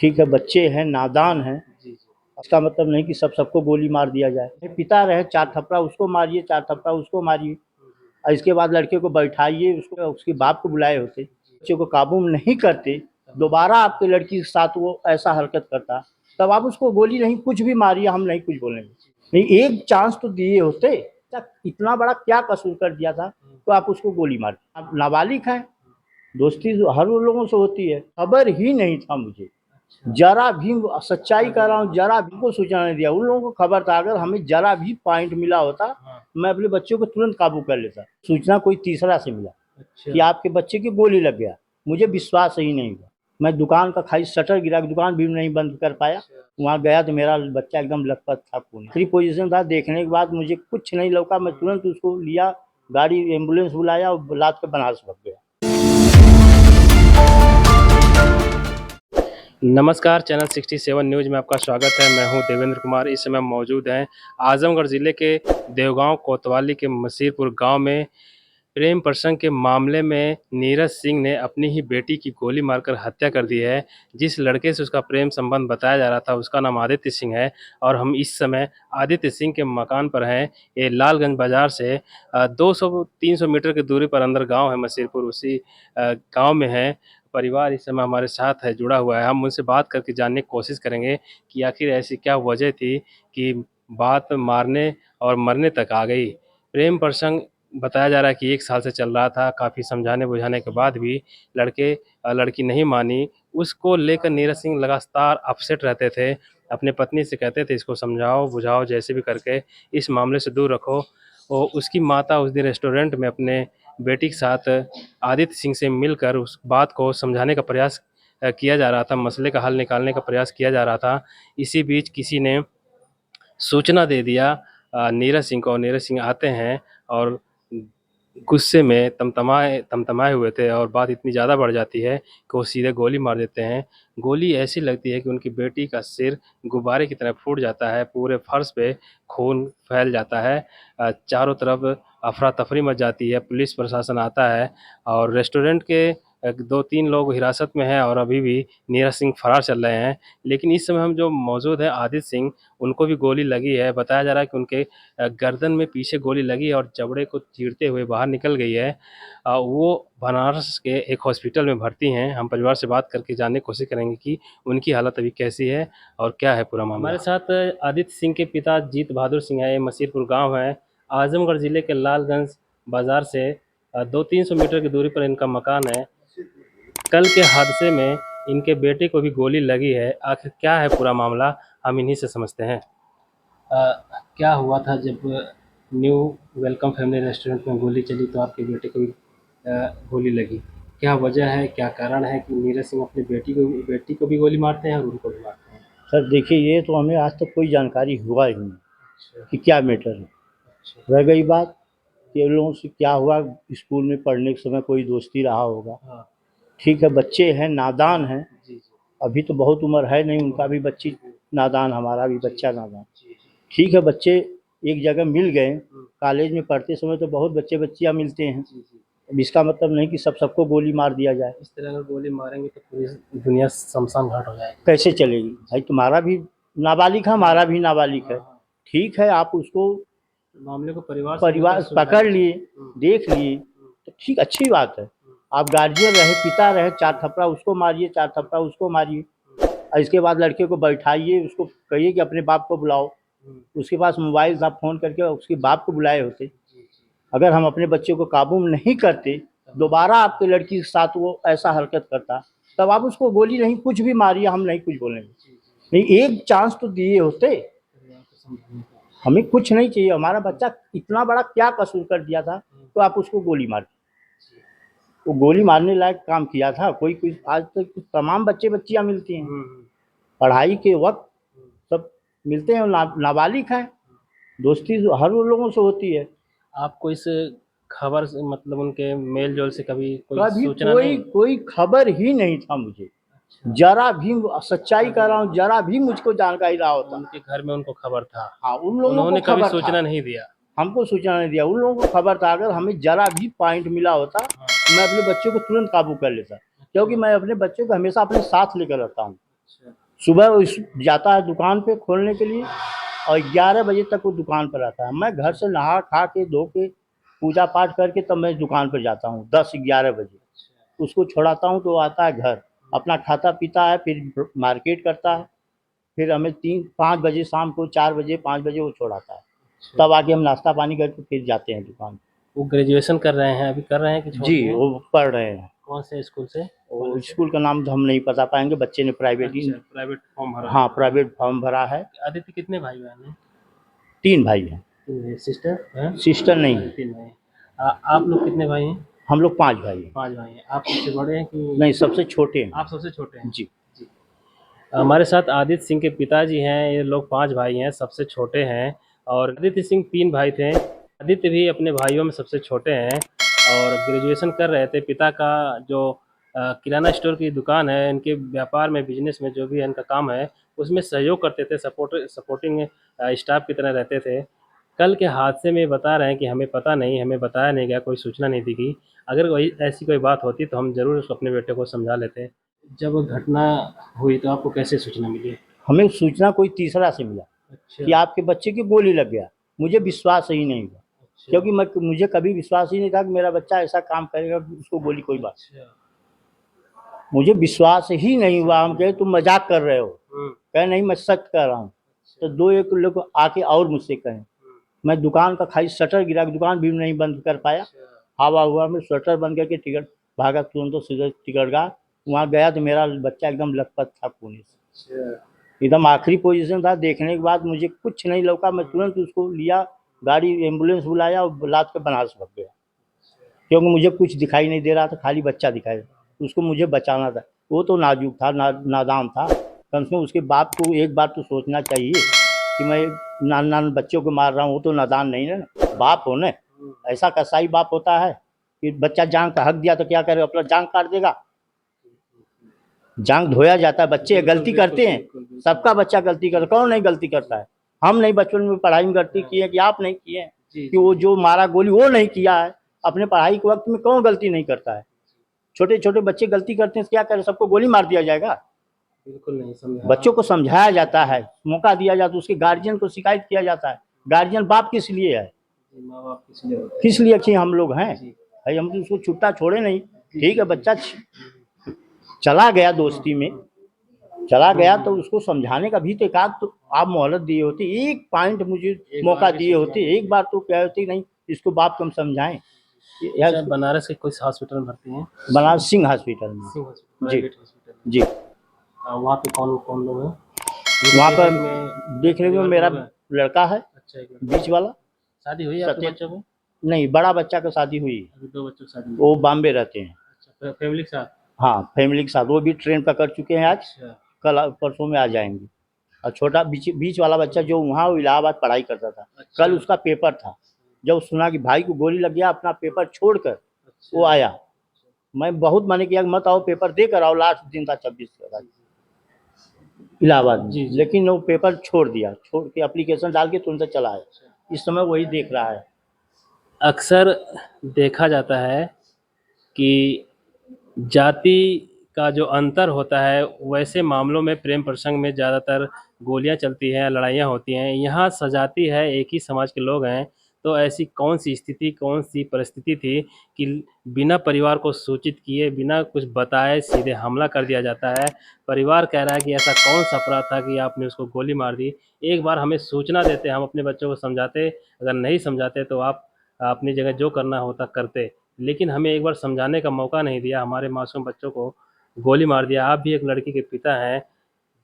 ठीक है, बच्चे हैं, नादान हैं। जी, जी। इसका मतलब नहीं कि सबको गोली मार दिया जाए। पिता रहे, 4 थप्पड़ा उसको मारिए, 4 थप्पड़ा उसको मारिए और इसके बाद लड़के को बैठाइए, उसको उसके बाप को बुलाए होते। बच्चे को काबू में नहीं करते, दोबारा आपके लड़की के साथ वो ऐसा हरकत करता, तब आप उसको गोली नहीं कुछ भी मारिए, हम नहीं कुछ बोलेंगे। नहीं, एक चांस तो दिए होते। इतना बड़ा क्या कसूर कर दिया था तो आप उसको गोली मार। आप नाबालिग हैं, दोस्ती हर उन लोगों से होती है। खबर ही नहीं था मुझे, जरा भी सच्चाई कर रहा हूँ, जरा भी को सूचना नहीं दिया। उन लोगों को खबर था, अगर हमें जरा भी पॉइंट मिला होता मैं अपने बच्चों को तुरंत काबू कर लेता। सूचना कोई तीसरा से मिला कि आपके बच्चे की गोली लग गया, मुझे विश्वास ही नहीं हुआ। मैं दुकान का खाली शटर गिरा, दुकान भी नहीं बंद कर पाया। वहाँ गया तो मेरा बच्चा एकदम लथपथ था, खून फ्री पोजीशन था। देखने के बाद मुझे कुछ नहीं लौका, मैं तुरंत उसको लिया, गाड़ी एम्बुलेंस बुलाया और लाद के बनारस भाग गया। नमस्कार, चैनल 67 न्यूज़ में आपका स्वागत है। मैं हूं देवेंद्र कुमार। इस समय मौजूद हैं आजमगढ़ ज़िले के देवगांव कोतवाली के मसीरपुर गांव में। प्रेम प्रसंग के मामले में नीरज सिंह ने अपनी ही बेटी की गोली मारकर हत्या कर दी है। जिस लड़के से उसका प्रेम संबंध बताया जा रहा था उसका नाम आदित्य सिंह है और हम इस समय आदित्य सिंह के मकान पर हैं। ये लालगंज बाज़ार से 200-300 मीटर की दूरी पर अंदर गांव है मसीरपुर, उसी गांव में है। परिवार इस समय हमारे साथ है, जुड़ा हुआ है। हम उनसे बात करके जानने की कोशिश करेंगे कि आखिर ऐसी क्या वजह थी कि बात मारने और मरने तक आ गई। प्रेम प्रसंग बताया जा रहा है कि 1 साल से चल रहा था। काफ़ी समझाने बुझाने के बाद भी लड़की नहीं मानी। उसको लेकर नीरज सिंह लगातार अपसेट रहते थे। अपने पत्नी से कहते थे इसको समझाओ बुझाओ, जैसे भी करके इस मामले से दूर रखो। और उसकी माता उस दिन रेस्टोरेंट में अपने बेटी के साथ आदित्य सिंह से मिलकर उस बात को समझाने का प्रयास किया जा रहा था, मसले का हल निकालने का प्रयास किया जा रहा था। इसी बीच किसी ने सूचना दे दिया नीरज सिंह को। नीरज सिंह आते हैं और गुस्से में तमतमाए हुए थे और बात इतनी ज़्यादा बढ़ जाती है कि वो सीधे गोली मार देते हैं। गोली ऐसी लगती है कि उनकी बेटी का सिर गुब्बारे की तरह फूट जाता है, पूरे फर्श पे खून फैल जाता है। चारों तरफ अफरा-तफरी मच जाती है, पुलिस प्रशासन आता है और रेस्टोरेंट के 2-3 लोग हिरासत में हैं और अभी भी नीरज सिंह फरार चल रहे हैं। लेकिन इस समय हम जो मौजूद हैं आदित्य सिंह, उनको भी गोली लगी है। बताया जा रहा है कि उनके गर्दन में पीछे गोली लगी है और जबड़े को चीरते हुए बाहर निकल गई है। वो बनारस के एक हॉस्पिटल में भर्ती हैं। हम परिवार से बात करके जानने की कोशिश करेंगे कि उनकी हालत अभी कैसी है और क्या है पूरा मामला। हमारे साथ आदित्य सिंह के पिता जीत बहादुर सिंह है। ये मसीरपुर गाँव है, आजमगढ़ ज़िले के लालगंज बाज़ार से 200-300 मीटर की दूरी पर इनका मकान है। कल के हादसे में इनके बेटे को भी गोली लगी है। आखिर क्या है पूरा मामला, हम इन्हीं से समझते हैं। क्या हुआ था जब न्यू वेलकम फैमिली रेस्टोरेंट में गोली चली तो आपके बेटे को भी गोली लगी? क्या वजह है, क्या कारण है कि नीरज सिंह अपनी बेटी को भी गोली मारते हैं और उनको भी मारते हैं? सर देखिए, ये तो हमें आज तक कोई जानकारी हुआ ही नहीं अच्छा, कि क्या मैटर है। अच्छा। रह गई बात कि उन लोगों से क्या हुआ, स्कूल में पढ़ने के समय कोई दोस्ती रहा होगा। हाँ। ठीक है, बच्चे हैं, नादान हैं। जी, जी। अभी तो बहुत उम्र है नहीं, उनका भी बच्ची नादान, हमारा भी बच्चा नादान। जी, जी। ठीक है, बच्चे एक जगह मिल गए। हुँ। कॉलेज में पढ़ते समय तो बहुत बच्चे बच्चियाँ मिलते हैं। जी, जी। अब इसका मतलब नहीं कि सबको गोली मार दिया जाए। इस तरह अगर गोली मारेंगे तो पूरी दुनिया शमशान घाट हो जाएगी। कैसे चलेगी भाई? तुम्हारा भी नाबालिग है, हमारा भी नाबालिग है। हाँ। ठीक है, आप उसको मामले को परिवार से परिवार मिलकर पकड़ सुलझाना लिए, चाहिए। देख लिए, तो ठीक, अच्छी बात है। आप गार्जियन रहे, पिता रहे, 4 थप्पड़ा उसको मारिए, 4 थप्पड़ा उसको मारिए और इसके बाद लड़के को बैठाइए, उसको कहिए कि अपने बाप को बुलाओ। उसके पास मोबाइल था, फ़ोन करके उसके बाप को बुलाए होते। अगर हम अपने बच्चे को काबू में नहीं करते, दोबारा आपके लड़की के साथ वो ऐसा हरकत करता, तब आप उसको गोली नहीं कुछ भी मारिए, हम नहीं कुछ बोलेंगे। नहीं, एक चांस तो दिए होते। हमें कुछ नहीं चाहिए, हमारा बच्चा इतना बड़ा क्या कसूर कर दिया था तो आप उसको गोली मार। वो गोली मारने लायक काम किया था? कोई आज तक तमाम बच्चे बच्चियां मिलती हैं पढ़ाई के वक्त, सब मिलते हैं, नाबालिग हैं। दोस्ती हर उन लोगों से होती है। आपको इस खबर से मतलब उनके मेल-जोल से कभी कोई कभी सूचना कोई नहीं? कोई खबर ही नहीं था मुझे, जरा भी सच्चाई कर रहा हूँ, जरा भी मुझको जानकारी रहा होता। उनके घर में उनको खबर था? हाँ, उन लोगों को उन्होंने कभी खबर था, सूचना नहीं दिया? हमको सूचना नहीं दिया। उन लोगों को खबर था, अगर हमें जरा भी पॉइंट मिला होता मैं अपने बच्चों को तुरंत काबू कर लेता, क्योंकि मैं अपने बच्चों को हमेशा अपने साथ लेकर रहता हूँ। सुबह वो जाता है दुकान पे खोलने के लिए और 11 बजे तक वो दुकान पर आता है। मैं घर से नहा खा के धो के पूजा पाठ करके तब मैं दुकान पर जाता हूँ 10-11 बजे। उसको छोड़ाता हूँ तो वो आता है घर, अपना खाता पीता है, फिर मार्केट करता है, फिर हमें 3-5 बजे शाम को 4 बजे 5 बजे वो छोड़ाता है, तब आके हम नाश्ता पानी करके फिर जाते हैं दुकान। वो ग्रेजुएशन कर रहे हैं, अभी कर रहे हैं कि छोड़ जी दिए? वो पढ़ रहे हैं। कौन से स्कूल से? वो स्कूल का नाम तो हम नहीं बता पाएंगे, बच्चे ने प्राइवेट ही। अच्छा, प्राइवेट फॉर्म भरा हाँ प्राइवेट फॉर्म भरा है। आदित्य कितने भाई बहन हैं? 3 भाई हैं। सिस्टर हैं? सिस्टर नहीं है। 3 भाई हैं। आप लोग कितने भाई हैं? हम लोग 5 भाई हैं। 5 भाई हैं। आप सबसे बड़े हैं कि? नहीं सबसे छोटे हैं। आप सबसे छोटे हैं? जी। जी। हमारे साथ आदित्य सिंह के पिताजी हैं। ये लोग 5 भाई हैं, सबसे छोटे हैं। और आदित्य सिंह 3 भाई थे। आदित्य भी अपने भाइयों में सबसे छोटे हैं और ग्रेजुएशन कर रहे थे। पिता का जो किराना स्टोर की दुकान है, इनके व्यापार में, बिजनेस में जो भी है इनका काम है, उसमें सहयोग करते थे, सपोर्टिंग स्टाफ की तरह रहते थे। कल के हादसे में बता रहे हैं कि हमें पता नहीं, हमें बताया नहीं गया, कोई सूचना नहीं दी गई। अगर कोई ऐसी कोई बात होती तो हम ज़रूर उसको अपने बेटे को समझा लेते। जब घटना हुई तो आपको कैसे सूचना मिली? हमें सूचना कोई तीसरा से मिला अच्छा। कि आपके बच्चे की गोली लग गया। मुझे विश्वास ही नहीं हुआ, अच्छा। क्योंकि मुझे कभी विश्वास ही नहीं था कि मेरा बच्चा ऐसा काम करेगा, उसको गोली कोई बात। अच्छा। मुझे विश्वास ही नहीं हुआ। हम कहे तुम मजाक कर रहे हो, हम्म। कहे नहीं मैं सच कर रहा हूँ। तो 2-1 लोग आके और मुझसे कहें, मैं दुकान का खाली शटर गिरा, दुकान भी नहीं बंद कर पाया। हवा हुआ में शटर बंद करके टिकट भागा, तुरंत तो सीधे टिकटगाह वहाँ गया तो मेरा बच्चा एकदम लथपथ था खून से, एकदम आखिरी पोजीशन था। देखने के बाद मुझे कुछ नहीं लौका, मैं तुरंत उसको लिया, गाड़ी एम्बुलेंस बुलाया और लाद के बनारस भाग गया, क्योंकि मुझे कुछ दिखाई नहीं दे रहा था, खाली बच्चा दिखाई दे, उसको मुझे बचाना था। वो तो नाजुक था, नादान था, कम से कम उसके बाप को एक बार तो सोचना चाहिए कि मैं नान बच्चों को मार रहा हूँ। वो तो नादान नहीं है ना, बाप हो ना। ऐसा कसाई बाप होता है कि बच्चा जांग का हक दिया तो क्या करे, अपना जांग काट देगा। जांग धोया जाता है, बच्चे गलती करते हैं, सबका बच्चा गलती करता है, कौन नहीं गलती करता है। हम नहीं बचपन में पढ़ाई में गलती किए कि आप नहीं किए कि वो जो मारा गोली वो नहीं किया है। अपने पढ़ाई के वक्त में कौन गलती नहीं करता है। छोटे छोटे बच्चे गलती करते हैं, क्या करें, सबको गोली मार दिया जाएगा? बिल्कुल नहीं समझा। बच्चों को समझाया जाता है, मौका दिया जाता है, उसके गार्जियन को शिकायत किया जाता है। गार्जियन बाप किस लिए है, माँ बाप किस लिए होते हैं? किस लिए कि हम लोग हैं भाई, हम तो उसको छुट्टा छोड़े नहीं। ठीक है, बच्चा चला गया, दोस्ती में चला गया, तो उसको समझाने का भी तो एक आध तो आप मोहलत दिए होते, एक पॉइंट मुझे मौका दिए होते, एक बार तो क्या होती नहीं, इसको बाप को हम समझाएं। अच्छा, बनारस के कोई हॉस्पिटल में भर्ती हैं? बनारस सिंह हॉस्पिटल में। सिंह हॉस्पिटल, जी प्राइवेट हॉस्पिटल। जी। वहाँ पे कौन कौन लोग हैं? वहाँ पर में देखने में मेरा लड़का है, अच्छा, एक बीच वाला। शादी हुई है आपके बच्चों की? नहीं, बड़ा बच्चा का शादी हुई, अभी 2 बच्चों की शादी हुई। वो बॉम्बे रहते हैं। अच्छा, फैमिली के साथ? हाँ फैमिली के साथ, वो भी ट्रेन पकड़ चुके हैं आज। अच्छा। कल परसों में आ जाएंगे। और छोटा बीच वाला बच्चा जो वहाँ वो इलाहाबाद पढ़ाई करता था, अच्छा। कल उसका पेपर था, जब सुना कि भाई को गोली लग गया, अपना पेपर छोड़कर अच्छा। वो आया। मैं बहुत मना किया मत आओ, पेपर दे कर आओ, लास्ट दिन था 26 का इलाहाबाद में, लेकिन वो पेपर छोड़ दिया, छोड़ के एप्लीकेशन डाल के तुरंत चला आया। इस समय वही देख रहा है। अक्सर देखा जाता है कि जाति का जो अंतर होता है, वैसे मामलों में, प्रेम प्रसंग में ज़्यादातर गोलियां चलती हैं, लड़ाइयां होती हैं। यहाँ सजाती है, एक ही समाज के लोग हैं, तो ऐसी कौन सी स्थिति, कौन सी परिस्थिति थी कि बिना परिवार को सूचित किए, बिना कुछ बताए सीधे हमला कर दिया जाता है? परिवार कह रहा है कि ऐसा कौन सा अपराध था कि आपने उसको गोली मार दी? एक बार हमें सूचना देते, हम अपने बच्चों को समझाते, अगर नहीं समझाते तो आप अपनी जगह जो करना होता करते, लेकिन हमें एक बार समझाने का मौका नहीं दिया, हमारे मासूम बच्चों को गोली मार दिया। आप भी एक लड़की के पिता हैं,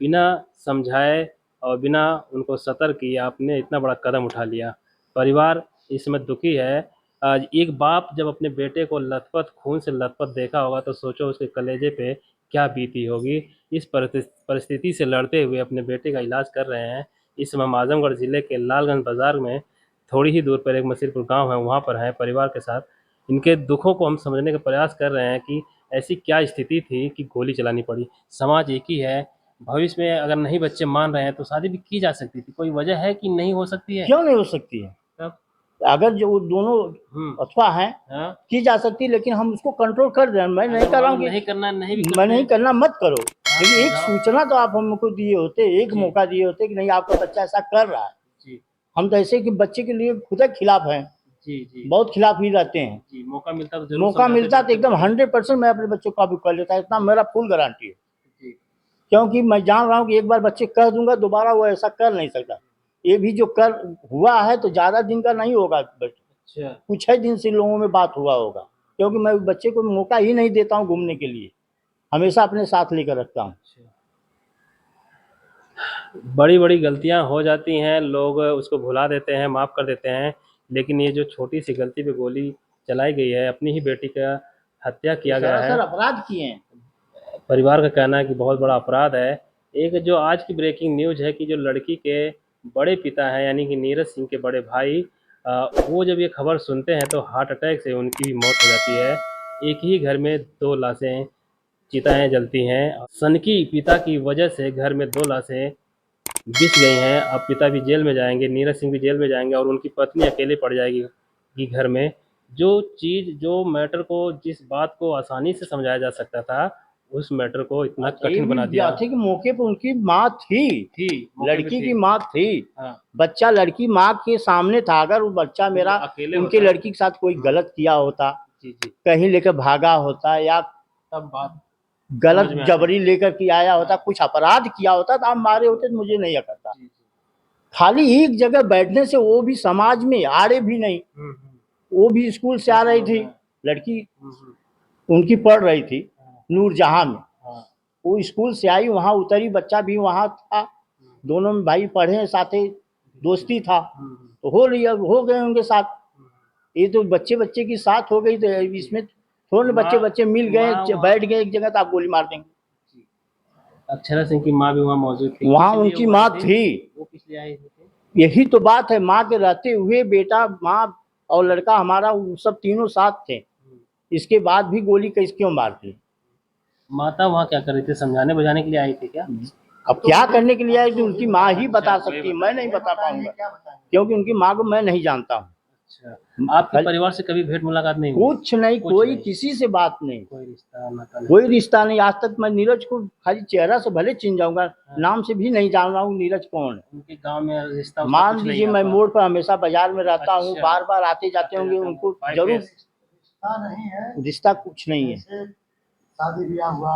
बिना समझाए और बिना उनको सतर्क किए आपने इतना बड़ा कदम उठा लिया। परिवार इस समय दुखी है। आज एक बाप जब अपने बेटे को लथपथ, खून से लथपथ देखा होगा तो सोचो उसके कलेजे पे क्या बीती होगी। इस परिस्थिति से लड़ते हुए अपने बेटे का इलाज कर रहे हैं। इस समय हम आजमगढ़ ज़िले के लालगंज बाज़ार में, थोड़ी ही दूर पर एक मसीरपुर गांव है, वहां पर हैं परिवार के साथ। इनके दुखों को हम समझने का प्रयास कर रहे हैं कि ऐसी क्या स्थिति थी कि गोली चलानी पड़ी। समाज एक ही है, भविष्य में अगर नहीं बच्चे मान रहे हैं तो शादी भी की जा सकती थी, कोई वजह है कि नहीं हो सकती है? क्यों नहीं हो सकती है? तब अगर जो वो दोनों अथवा हैं हाँ, की जा सकती है, लेकिन हम उसको कंट्रोल कर रहे हैं। मैं नहीं कर रहा हूँ नहीं कि करना नहीं भी मैं करते नहीं हैं। करना मत करो, लेकिन एक जाओ। सूचना तो आप हमको दिए होते, एक जी। मौका दिए होते कि नहीं आपका बच्चा ऐसा कर रहा है। जी हम तो ऐसे कि बच्चे के लिए खुद खिलाफ हैं, जी जी बहुत खिलाफ ही रहते हैं। जी, मौका मिलता तो जरूर मौका समझाते मिलता तो बच्चे एकदम को। 100% मैं अपने बच्चों को काबू कर लेता, इतना मेरा फुल गारंटी है। जी क्योंकि मैं जान रहा हूँ कि एक बार बच्चे कह दूंगा, दोबारा वो ऐसा कर नहीं सकता। ये भी जो कर हुआ है तो ज्यादा दिन का नहीं होगा, अच्छा। कुछ ही दिन से लोगों में बात हुआ होगा। क्योंकि मैं बच्चे को मौका ही नहीं देता हूँ घूमने के लिए, हमेशा अपने साथ लेकर रखता हूँ। बड़ी बड़ी गलतियां हो जाती हैं, लोग उसको भुला देते हैं, माफ़ कर देते हैं, लेकिन ये जो छोटी सी गलती पे गोली चलाई गई है, अपनी ही बेटी का हत्या किया गया है। सरासर अपराध किए हैं। परिवार का कहना है कि बहुत बड़ा अपराध है। एक जो आज की ब्रेकिंग न्यूज़ है कि जो लड़की के बड़े पिता हैं यानी कि नीरज सिंह के बड़े भाई, वो जब ये खबर सुनते हैं तो हार्ट अटैक से उनकी भी मौत हो जाती है। एक ही घर में 2 लाशें, चिताएँ जलती हैं। सनकी पिता की वजह से घर में 2 लाशें बिछ गई हैं। अब पिता भी जेल में जाएँगे, नीरज सिंह भी जेल में जाएँगे और उनकी पत्नी अकेले पड़ जाएगी कि घर में। जो चीज़, जो मैटर को, जिस बात को आसानी से समझाया जा सकता था, उस मैटर को इतना ये कठिन बना भी दिया। बात है कि मौके पे उनकी माँ थी, मौके पे लड़की थी। की माँ थी। हाँ, बच्चा लड़की माँ के सामने था। अगर वो बच्चा मेरा अकेले उनके होता। लड़की के साथ कोई गलत किया होता, जी, जी, कहीं लेकर भागा होता, या तब बात गलत समझ में आती। जबरी लेकर के आया होता, कुछ अपराध किया होता तो आप मारे होते तो मुझे नहीं करता। जी, जी। खाली एक जगह बैठने से, वो भी समाज में आड़े भी नहीं, हुँ, वो भी स्कूल से आ रही थी लड़की, उनकी पढ़ रही थी नूरजहां में। हाँ, वो स्कूल से आई, वहां उतरी, बच्चा भी वहां था, दोनों में भाई पढ़े साथे, दोस्ती था तो हो रही, अब हो गए उनके साथ। ये तो बच्चे बच्चे की साथ हो गई, तो इसमें थोड़े बच्चे बच्चे मिल गए, बैठ गए एक जगह तो आप गोली मार देंगे। अक्षरा सिंह की माँ भी वहाँ मौजूद थी। वहां किस लिए उनकी वो माँ आई थी। वो किस लिए आई थी? यही तो बात है, माँ के रहते हुए बेटा, माँ और लड़का हमारा, वो सब तीनों साथ थे, इसके बाद भी गोली कैसे क्यों मारती? माता वहाँ क्या कर रही थी? समझाने बुझाने के लिए आई थी क्या? अब क्या करने के लिए आई थी उनकी माँ ही बता सकती है, मैं नहीं बता पाऊंगा, क्योंकि उनकी माँ को मैं नहीं जानता हूँ। अच्छा, आपके परिवार से कभी भेंट मुलाकात नहीं हुई? कुछ नहीं, कुछ कोई नहीं। किसी से बात नहीं, कोई रिश्ता नाता नहीं। कोई रिश्ता नहीं। आज तक मैं नीरज को खाली चेहरा से भले चिन जाऊंगा, नाम से भी नहीं जान रहा हूँ नीरज कौन है। उनके गांव में रिश्ता उसका मान कुछ नहीं लीजिए है मैं आपका? मोड़ पर हमेशा बाजार में रहता हूँ, अच्छा। बार बार आते जाते आते होंगे, जाते उनको होंगे। जरूर रिश्ता नहीं है, रिश्ता कुछ नहीं है। जैसे शादी ब्याह हुआ,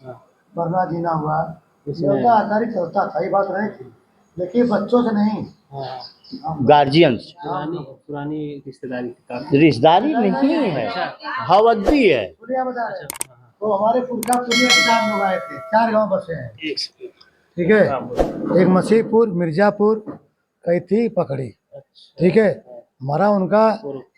हाँ, मरना जीना हुआ, इसमें देवता आधारित चलता था, ये बात नहीं थी। लेकिन बच्चों से नहीं, हाँ, गार्जियन से पुरानी पुरानी रिश्तेदारी थी काफी। रिश्तेदारी नहीं है, हवद्दी है। पुरिया बता रहे हैं। तो हमारे पुरखा पुरिया 4 लोग आए थे, 4 गांव बसे हैं, एक सेकंड। ठीक है। हाँ, बोलो। एक मसीहपुर, मिर्जापुर, कैथी, पकड़ी, अच्छा, ठीक है। हमारा उनका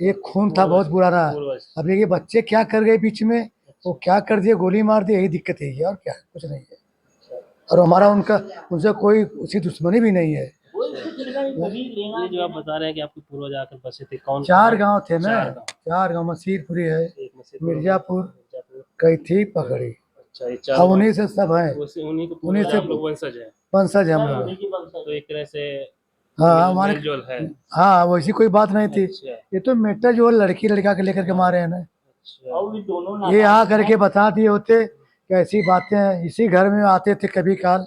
एक खून था बहुत पुराना। पूर्वज। अब ये बच्चे क्या कर गए बीच में, वो क्या कर दिए, गोली मार दी, यही दिक्कत है, ये और क्या, कुछ नहीं है। और हमारा उनका उनसे कोई उसी दुश्मनी भी नहीं है। ये जो आप बता रहे हैं कि आपके पूर्वज आकर बसे थे, कौन 4 गांव थे ना, 4 गांव। 4 गांव, मसीरपुरी है, एक मसीहपुर, मिर्जापुर, मिर्जापुर। कैथी, पकड़ी। अच्छा, ये अब 4 उन्हीं से सब है, उन्हीं के उन्हीं पूर्वज से आप लोग वंशज हैं। वंशज है हम लोग। तो एक तरह से हाँ हमारे, मेलजोल है। हाँ वैसी कोई बात नहीं थी। अच्छा, ये तो मेटर जो लड़की लड़का के लेकर के मारे हैं ना, अच्छा। और भी दोनों ये आ करके बता दिए होते कि ऐसी बातें हैं, इसी घर में आते थे कभी काल,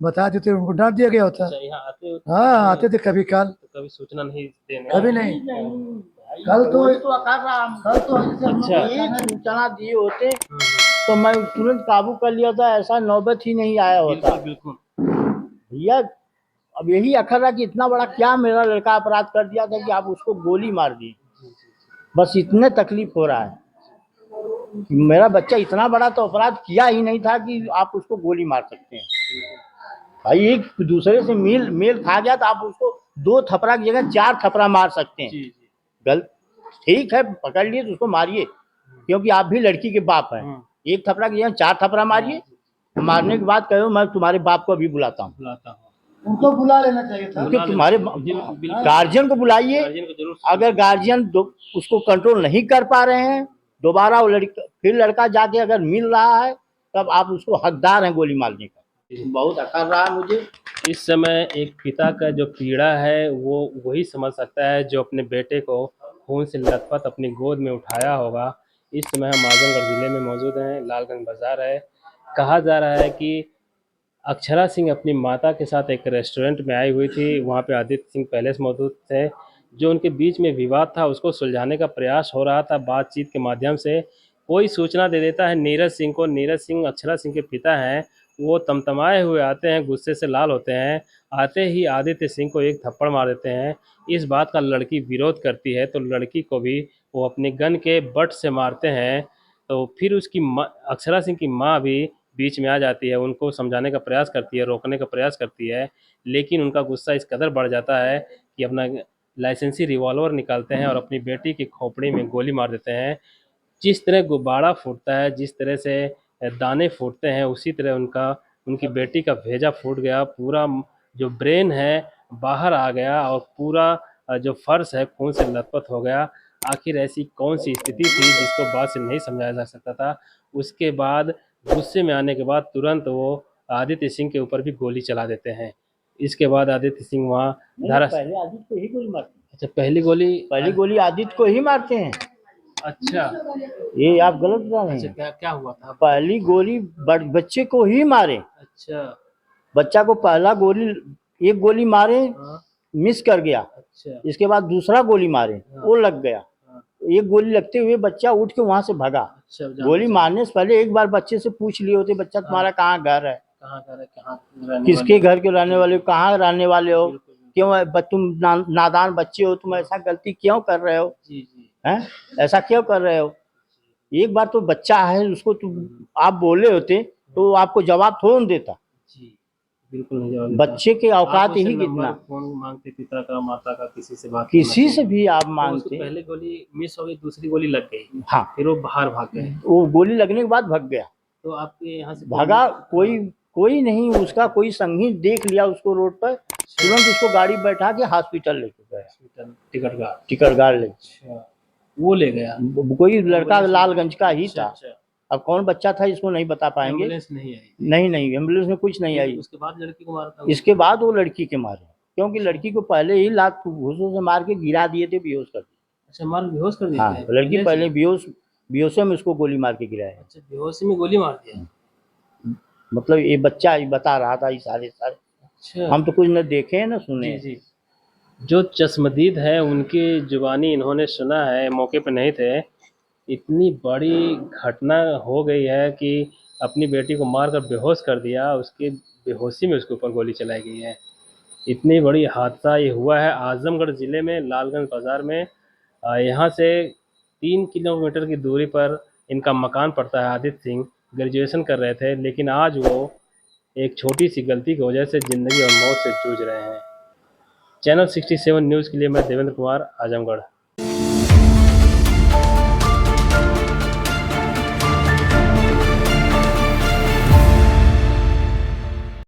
बता देते, उनको डांट दिया गया होता। अच्छा, यहाँ आते हो हाँ आते थे कभी काल, तो कभी सूचना नहीं देने? कभी नहीं। कल तो कल तो अच्छा। एक सूचना दिए होते तो मैं तुरंत काबू कर लिया था, ऐसा नौबत ही नहीं आया होता। बिल्कुल बिल्कुल। भैया अब यही अखर कि इतना बड़ा क्या मेरा लड़का अपराध कर दिया था कि आप उसको गोली मार दी, बस इतने तकलीफ हो रहा है। मेरा बच्चा इतना बड़ा तो अपराध किया ही नहीं था कि आप उसको गोली मार सकते हैं। भाई एक दूसरे से मेल खा गया तो आप उसको 2 थपड़ा की जगह 4 थपड़ा मार सकते हैं। जी जी। गलत, ठीक है, पकड़ लिए तो उसको मारिए, क्योंकि आप भी लड़की के बाप हैं। 1 थपड़ा की जगह 4 थपड़ा मारिए, मारने के बाद कहो मैं तुम्हारे बाप को अभी बुलाता हूँ। बुलाता हूँ। उनको बुला लेना चाहिए था। क्योंकि तुम्हारे गार्जियन को बुलाइए, गार्जियन को जरूर। अगर गार्जियन उसको कंट्रोल नहीं कर पा रहे हैं, दोबारा वो लड़का, फिर लड़का जाके अगर मिल रहा है, तब आप उसको हकदार हैं गोली मारने का। बहुत अकड़ रहा है मुझे। इस समय एक पिता का जो पीड़ा है वो वही समझ सकता है जो अपने बेटे को खून से लथपथ अपनी गोद में उठाया होगा। इस समय हम आजमगढ़ ज़िले में मौजूद हैं, लालगंज बाज़ार है। कहा जा रहा है कि अक्षरा सिंह अपनी माता के साथ एक रेस्टोरेंट में आई हुई थी। वहाँ पे आदित्य सिंह पहले से मौजूद थे। जो उनके बीच में विवाद था उसको सुलझाने का प्रयास हो रहा था बातचीत के माध्यम से। कोई सूचना दे देता है नीरज सिंह को। नीरज सिंह अक्षरा सिंह के पिता हैं। वो तमतमाए हुए आते हैं, गुस्से से लाल होते हैं। आते ही आदित्य सिंह को एक थप्पड़ मार देते हैं। इस बात का लड़की विरोध करती है तो लड़की को भी वो अपने गन के बट से मारते हैं। तो फिर उसकी अक्षरा सिंह की माँ भी बीच में आ जाती है, उनको समझाने का प्रयास करती है, रोकने का प्रयास करती है, लेकिन उनका गुस्सा इस कदर बढ़ जाता है कि अपना लाइसेंसी रिवॉल्वर निकालते हैं और अपनी बेटी की खोपड़ी में गोली मार देते हैं। जिस तरह गुब्बारा फूटता है, जिस तरह से दाने फूटते हैं, उसी तरह उनकी बेटी का भेजा फूट गया। पूरा जो ब्रेन है बाहर आ गया और पूरा जो फर्श है खून से लथपथ हो गया। आखिर ऐसी कौन सी स्थिति थी जिसको बात से नहीं समझाया जा सकता था। उसके बाद गुस्से में आने के बाद तुरंत वो आदित्य सिंह के ऊपर भी गोली चला देते हैं। इसके बाद आदित्य सिंह वहाँ धारा पहले आदित्य को ही गोली मारते हैं। अच्छा पहली गोली आदित्य को ही मारते हैं। अच्छा ये आप गलत बता रहे अच्छा हैं। क्या क्या हुआ था? पहली गोली बच्चे को ही मारे। अच्छा बच्चा को पहला गोली, एक गोली मारे, हाँ मिस कर गया। अच्छा इसके बाद दूसरा गोली मारे, वो लग गया। हाँ, एक गोली लगते हुए बच्चा उठ के वहां से भागा। अच्छा गोली मारने से पहले एक बार बच्चे से पूछ लिए होते, बच्चा तुम्हारा कहाँ घर है, कहाँ घर है, कहाँ रहने किसके घर के रहने वाले हो, कहाँ रहने वाले हो, बिल्कुल, क्यों तुम नादान बच्चे हो, तुम ऐसा गलती क्यों कर रहे हो, जी जी हैं ऐसा क्यों कर रहे हो। एक बार तो बच्चा है, उसको तुम आप बोले होते तो आपको जवाब थोड़ा देता। जी बिल्कुल नहीं जवाब देता। बच्चे के आप औकात उससे ही नंबर कितना, फोन मांगते पिता का माता का किसी से बात करना किसी से चाहिए। भी आप तो उसको मांगते। पहले गोली मिस हो गई, दूसरी गोली लग गई, हाँ, फिर वो बाहर भाग गए। वो गोली लगने के बाद भाग गया। तो आपके यहाँ से भागा, कोई नहीं, उसका कोई संगी देख लिया उसको रोड पर, तुरंत उसको गाड़ी बैठा के हॉस्पिटल लेके गया, टिकटगाड़ ले। अच्छा वो ले गया, कोई लड़का लालगंज का ही अच्छा था। अच्छा अब कौन बच्चा था इसको नहीं बता पाएंगे। एम्बुलेंस नहीं आई? नहीं, एम्बुलेंस में कुछ नहीं आई। उसके बाद लड़की को मारा था? इसके बाद वो लड़की के मारे, क्योंकि लड़की को पहले ही लात घूसों से मार के गिरा दिए थे, बेहोश कर दिए। अच्छा मार बेहोश कर दिया? हाँ, लड़की पहले बेहोशों में उसको गोली मार के गिराया। अच्छा बेहोशी में गोली मार दिया? मतलब ये बच्चा ही बता रहा था, ये सारे अच्छा हम तो कुछ न देखे हैं न सुने। जी जी जो चश्मदीद है उनकी जुबानी इन्होंने सुना है, मौके पे नहीं थे। इतनी बड़ी घटना हो गई है कि अपनी बेटी को मारकर बेहोश कर दिया, उसकी बेहोशी में उसके ऊपर गोली चलाई गई है। इतनी बड़ी हादसा ये हुआ है आजमगढ़ ज़िले में लालगंज बाज़ार में। यहाँ से 3 किलोमीटर की दूरी पर इनका मकान पड़ता है। आदित्य सिंह ग्रेजुएशन कर रहे थे, लेकिन आज वो एक छोटी सी गलती की वजह से ज़िंदगी और मौत से जूझ रहे हैं। चैनल 67 न्यूज़ के लिए मैं देवेंद्र कुमार, आजमगढ़।